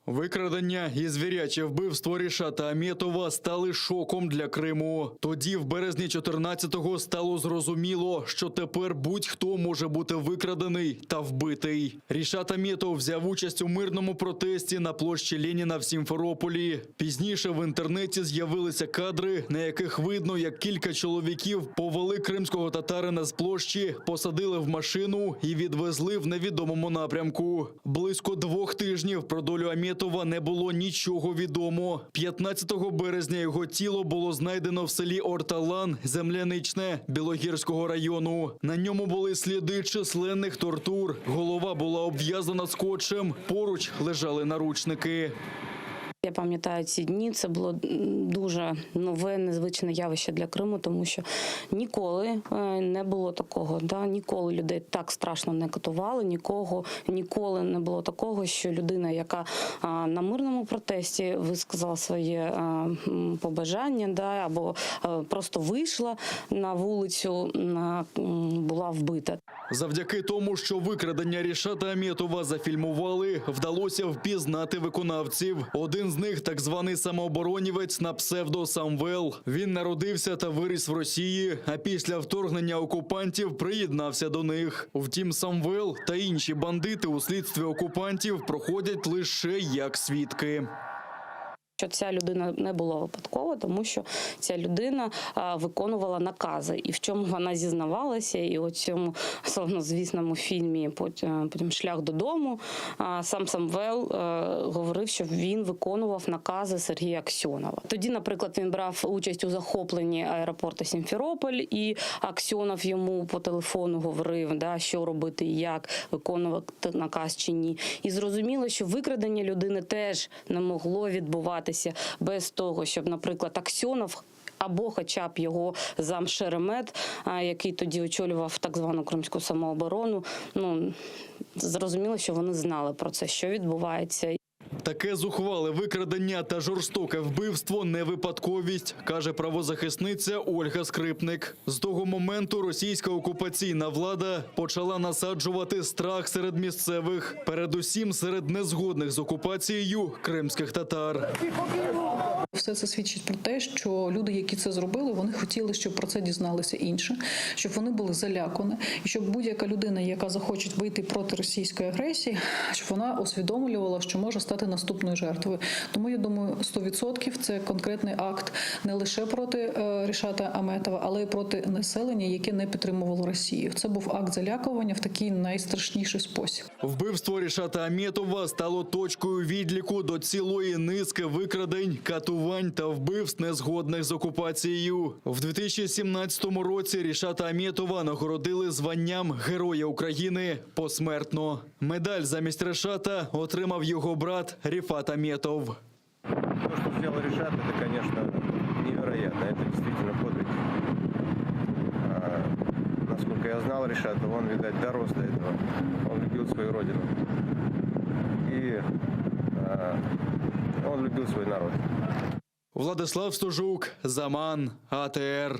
Викрадення і звіряче вбивство Рішата Аметова стали шоком для Криму. Тоді, в березні 14-го, стало зрозуміло, що тепер будь-хто може бути викрадений та вбитий. Рішат Аметов взяв участь у мирному протесті на площі Леніна в Сімферополі. Пізніше в інтернеті з'явилися кадри, на яких видно, як кілька чоловіків повели кримського татарина з площі, посадили в машину і відвезли в невідомому напрямку. Близько 2 тижнів про долю Аметова не було нічого відомо. 15 березня його тіло було знайдено в селі Орталан, Земляничне, Білогірського району. На ньому були сліди численних тортур. Голова була обв'язана скотчем, поруч лежали наручники. Я пам'ятаю ці дні, це було дуже нове, незвичне явище для Криму, тому що ніколи не було такого, ніколи людей так страшно не катували, ніколи не було такого, що людина, яка на мирному протесті висказала своє побажання, або просто вийшла на вулицю, була вбита. Завдяки тому, що викрадення Рішата Аметова зафільмували, вдалося впізнати виконавців. Один з них – так званий самооборонівець на псевдо Самвел. Він народився та виріс в Росії, а після вторгнення окупантів приєднався до них. Втім, Самвел та інші бандити у слідстві окупантів проходять лише як свідки. Що ця людина не була випадкова, тому що ця людина виконувала накази. І в чому вона зізнавалася, і у цьому славнозвісному фільмі «Потім шлях додому» сам Самвел говорив, що він виконував накази Сергія Аксьонова. Тоді, наприклад, він брав участь у захопленні аеропорту Сімферополь, і Аксьонов йому по телефону говорив, що робити і як, виконувати наказ чи ні. І зрозуміло, що викрадення людини теж не могло відбуватися без того, щоб, наприклад, Аксьонов або хоча б його зам Шеремет, який тоді очолював так звану кримську самооборону, зрозуміло, що вони знали про це, що відбувається. Таке зухвале викрадення та жорстоке вбивство – не випадковість, каже правозахисниця Ольга Скрипник. З того моменту російська окупаційна влада почала насаджувати страх серед місцевих, передусім серед незгодних з окупацією кримських татар. Все це свідчить про те, що люди, які це зробили, вони хотіли, щоб про це дізналися інші, щоб вони були залякані, і щоб будь-яка людина, яка захоче вийти проти російської агресії, щоб вона усвідомлювала, що може стати наступною жертвою. Тому, я думаю, 100% це конкретний акт не лише проти Рішата Аметова, але й проти населення, яке не підтримувало Росію. Це був акт залякування в такий найстрашніший спосіб. Вбивство Рішата Аметова стало точкою відліку до цілої низки викрадень, катувань та вбивств незгодних з окупацією. В 2017 році Рішата Аметова нагородили званням Героя України посмертно. Медаль замість Рішата отримав його брат Рифат Аметов. То, что сделал Ришат, это, конечно, невероятно. Это действительно подвиг. Насколько я знал Ришата, он, видать, дорос до этого. Он любил свою родину. И он любил свой народ. Владислав Стужук, Заман, АТР.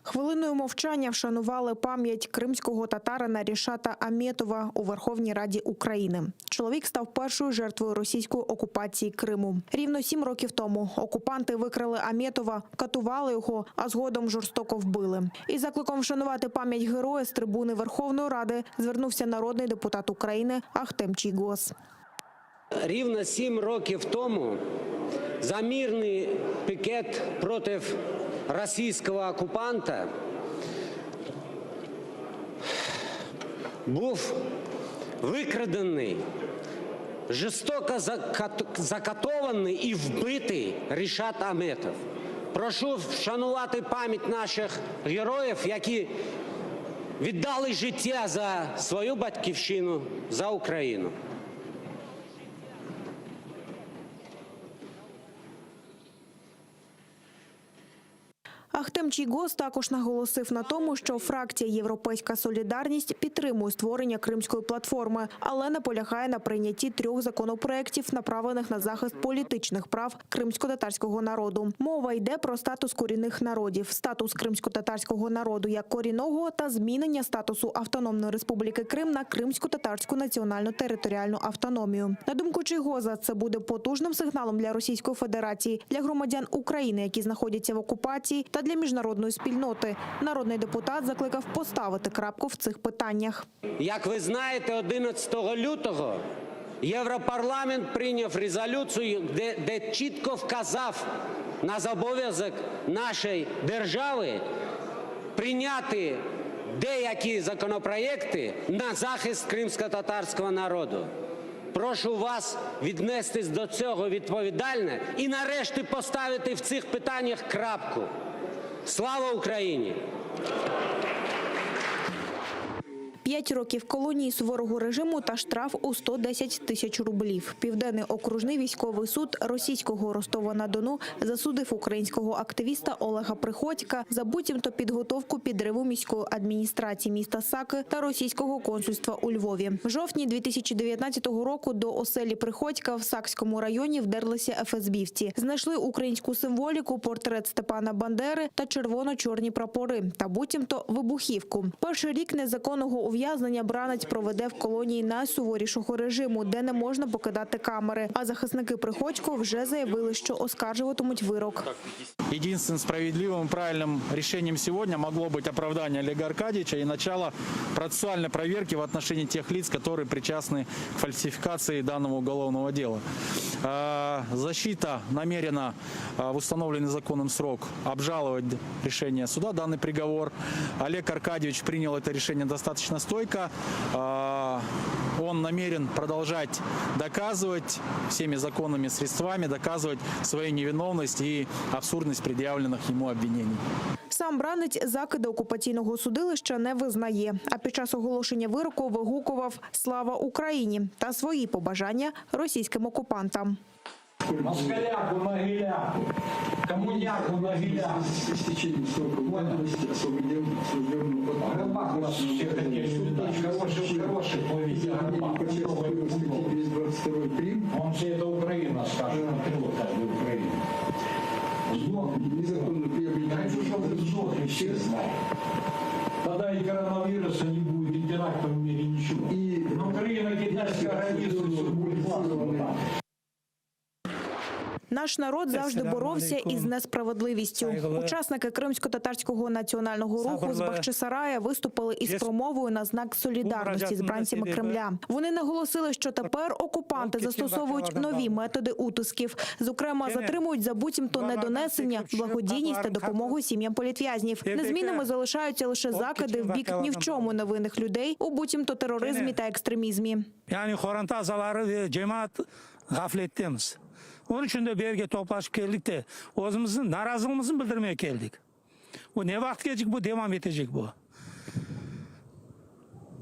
Хвилиною мовчання вшанували пам'ять кримського татарина Рішата Аметова у Верховній Раді України. Чоловік став першою жертвою російської окупації Криму. Рівно 7 років тому окупанти викрали Аметова, катували його, а згодом жорстоко вбили. Із закликом вшанувати пам'ять героя з трибуни Верховної Ради звернувся народний депутат України Ахтем Чийгоз. Рівно 7 років тому за мирний пікет проти російського окупанта був викрадений, жорстоко закатований і вбитий Рішат Аметов. Прошу вшанувати пам'ять наших героїв, які віддали життя за свою батьківщину, за Україну. Ахтем Чийгоз також наголосив на тому, що фракція «Європейська солідарність» підтримує створення Кримської платформи, але наполягає на прийнятті 3 законопроєктів, направлених на захист політичних прав кримсько-татарського народу. Мова йде про статус корінних народів, статус кримсько-татарського народу як корінного та змінення статусу Автономної Республіки Крим на Кримсько-татарську національну територіальну автономію. На думку Чийгоза, це буде потужним сигналом для Російської Федерації, для громадян України, які знаходяться в окупації, та для міжнародної спільноти. Народний депутат закликав поставити крапку в цих питаннях. Як ви знаєте, 11 лютого Європарламент прийняв резолюцію, де чітко вказав на зобов'язок нашої держави прийняти деякі законопроєкти на захист кримсько-татарського народу. Прошу вас віднестись до цього відповідально і нарешті поставити в цих питаннях крапку. Слава Україні! 5 років колонії суворого режиму та штраф у 110 тисяч рублів. Південний окружний військовий суд російського Ростова-на-Дону засудив українського активіста Олега Приходька за буцімто підготовку підриву міської адміністрації міста Саки та російського консульства у Львові. В жовтні 2019 року до оселі Приходька в Сакському районі вдерлися ФСБівці. Знайшли українську символіку, портрет Степана Бандери та червоно-чорні прапори та буцімто вибухівку. Перший рік незаконного ув'язнення бранець проведе в колонії найсуворішого режиму, де не можна покидати камери. А захисники Приходько вже заявили, що оскаржуватимуть вирок. Единственным справедливым и правильным решением сегодня могло быть оправдание Олега Аркадьевича и начало процессуальной проверки в отношении тех лиц, которые причастны к фальсификации данного уголовного дела. Защита намерена в установленный законом срок обжаловать решение суда, данный приговор. Олег Аркадьевич принял это решение достаточно стойко. Он намерен продолжать доказывать всеми законными средствами, доказывать свою невиновность и абсурдность предъявленных ему обвинений. Сам бранець закиди окупаційного судилища не визнає, а під час оголошення вироку вигукував «Слава Україні» та свої побажання російським окупантам. Москаляку на гиляку, коммуняку на гиляку. С течением срока давности освободил служебного подполья. Рыбак у нас все такие люди, хороший повезет. Весь 22-й Крым. Он все это Украина скажет, патриот Украины. Незаконно приобретает. Сдохли, все знают. Тогда и коронавируса не будет, и терактов в мире ничего. И Украина, китайская граница, все будет классно. Наш народ завжди боровся із несправедливістю. Учасники Кримсько-татарського національного руху з Бахчисарая виступили із промовою на знак солідарності з бранцями Кремля. Вони наголосили, що тепер окупанти застосовують нові методи утисків. Зокрема, затримують за буцімто недонесення, благодійність та допомогу сім'ям політв'язнів. Незмінними залишаються лише закиди в бік ні в чому невинних людей у буцімто тероризмі та екстремізмі. Onun için de bir yerге toplaşıp geldik de özümüzün narazılığımızı bildirmeye geldik. Bu ne vakit gelecek, bu devam edecek bu.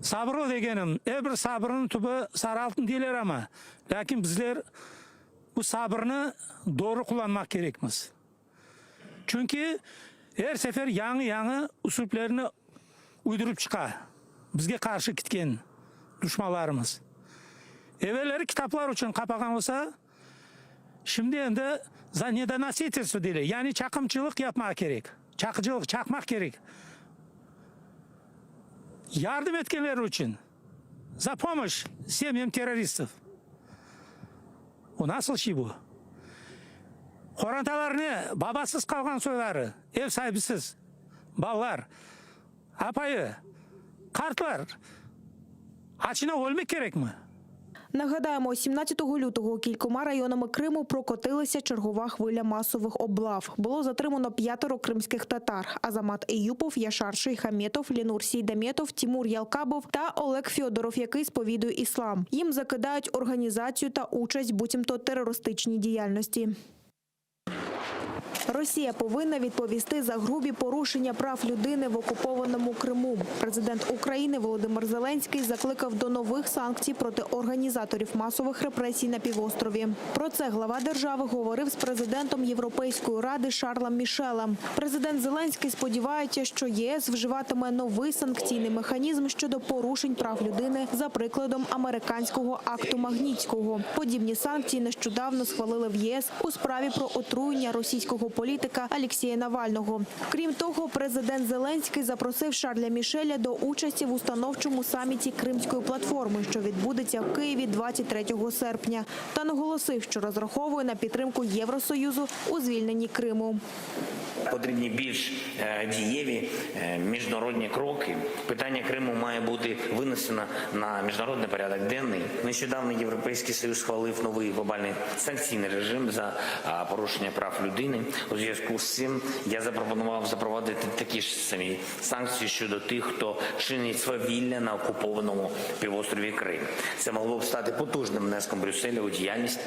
Sabırlı degenim, bir sabrının tübü sarı altın değiller ama. Lakin bizler bu sabrını doğru kullanmak gerekmiz. Çünkü her sefer yanı usullerini uydurup çıkar. Bizge karşı gitken düşmanlarımız. Evvelleri kitaplar için kapagan olsa, şimdi endi zaniyada nasiyetesi deyli. Yani çakımçılık yapmak gerek. Çakmak gerek. Yardım etkenler için. За помощь семьям террористов. O nasıl şey bu? Korantalar ne? Babasız kalgan soyları, ev sahibisiz, ballar, apayı, kartlar. Açına ölmek gerek mi? Нагадаємо, 17 лютого кількома районами Криму прокотилася чергова хвиля масових облав. Було затримано 5 кримських татар – Азамат Еюпов, Яшар Шейхаметов, Ленур Сейдаметов, Тимур Ялкабов та Олег Фьодоров, який сповідує іслам. Їм закидають організацію та участь буцімто терористичній діяльності. Росія повинна відповісти за грубі порушення прав людини в окупованому Криму. Президент України Володимир Зеленський закликав до нових санкцій проти організаторів масових репресій на півострові. Про це глава держави говорив з президентом Європейської ради Шарлем Мішелем. Президент Зеленський сподівається, що ЄС вживатиме новий санкційний механізм щодо порушень прав людини за прикладом американського акту Магнітського. Подібні санкції нещодавно схвалили в ЄС у справі про отруєння російського політика Алексія Навального. Крім того, президент Зеленський запросив Шарля Мішеля до участі в установчому саміті Кримської платформи, що відбудеться в Києві 23 серпня, та наголосив, що розраховує на підтримку Євросоюзу у звільненні Криму. Потрібні більш дієві міжнародні кроки. Питання Криму має бути винесено на міжнародний порядок денний. Нещодавно Європейський Союз схвалив новий глобальний санкційний режим за порушення прав людини. У зв'язку з цим я запропонував запровадити такі ж самі санкції щодо тих, хто чинить свавілля на окупованому півострові Крим. Це могло б стати потужним внеском Брюсселя у діяльність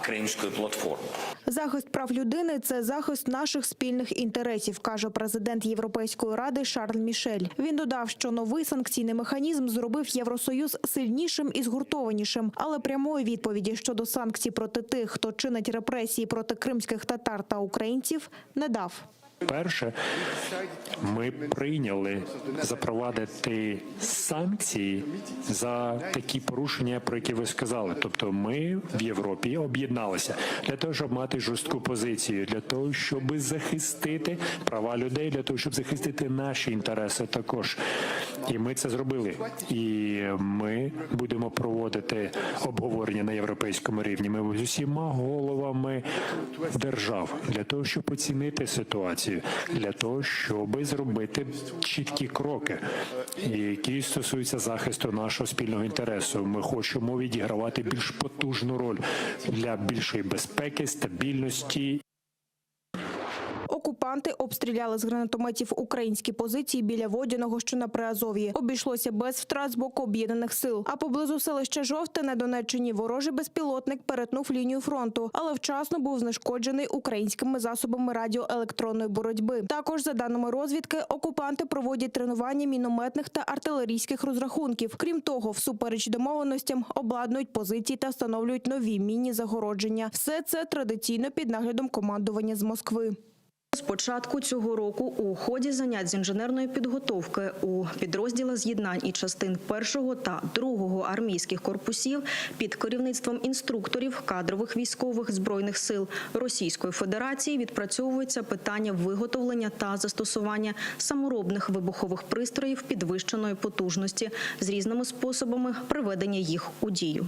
Кримської платформи. Захист прав людини – це захист наших спільних інтересів, каже президент Європейської ради Шарль Мішель. Він додав, що новий санкційний механізм зробив Євросоюз сильнішим і згуртованішим, але прямої відповіді щодо санкцій проти тих, хто чинить репресії проти кримських татар та українців, не дав. Перше, ми прийняли запровадити санкції за такі порушення, про які ви сказали. Тобто ми в Європі об'єдналися для того, щоб мати жорстку позицію, для того, щоб захистити права людей, для того, щоб захистити наші інтереси також. І ми це зробили. І ми будемо проводити обговорення на європейському рівні. Ми з усіма головами держав для того, щоб оцінити ситуацію, для того, щоб зробити чіткі кроки, які стосуються захисту нашого спільного інтересу. Ми хочемо відігравати більш потужну роль для більшої безпеки, стабільності. Окупанти обстріляли з гранатометів українські позиції біля Водяного, що на Приазов'ї. Обійшлося без втрат з боку об'єднаних сил. А поблизу селища Жовте на Донеччині ворожий безпілотник перетнув лінію фронту, але вчасно був знешкоджений українськими засобами радіоелектронної боротьби. Також, за даними розвідки, окупанти проводять тренування мінометних та артилерійських розрахунків. Крім того, всупереч домовленостям, обладнують позиції та встановлюють нові мінні загородження. Все це традиційно під наглядом командування з Москви. З початку цього року у ході занять з інженерної підготовки у підрозділах з'єднань і частин 1-го та 2-го армійських корпусів під керівництвом інструкторів кадрових військових Збройних сил Російської Федерації відпрацьовується питання виготовлення та застосування саморобних вибухових пристроїв підвищеної потужності з різними способами приведення їх у дію.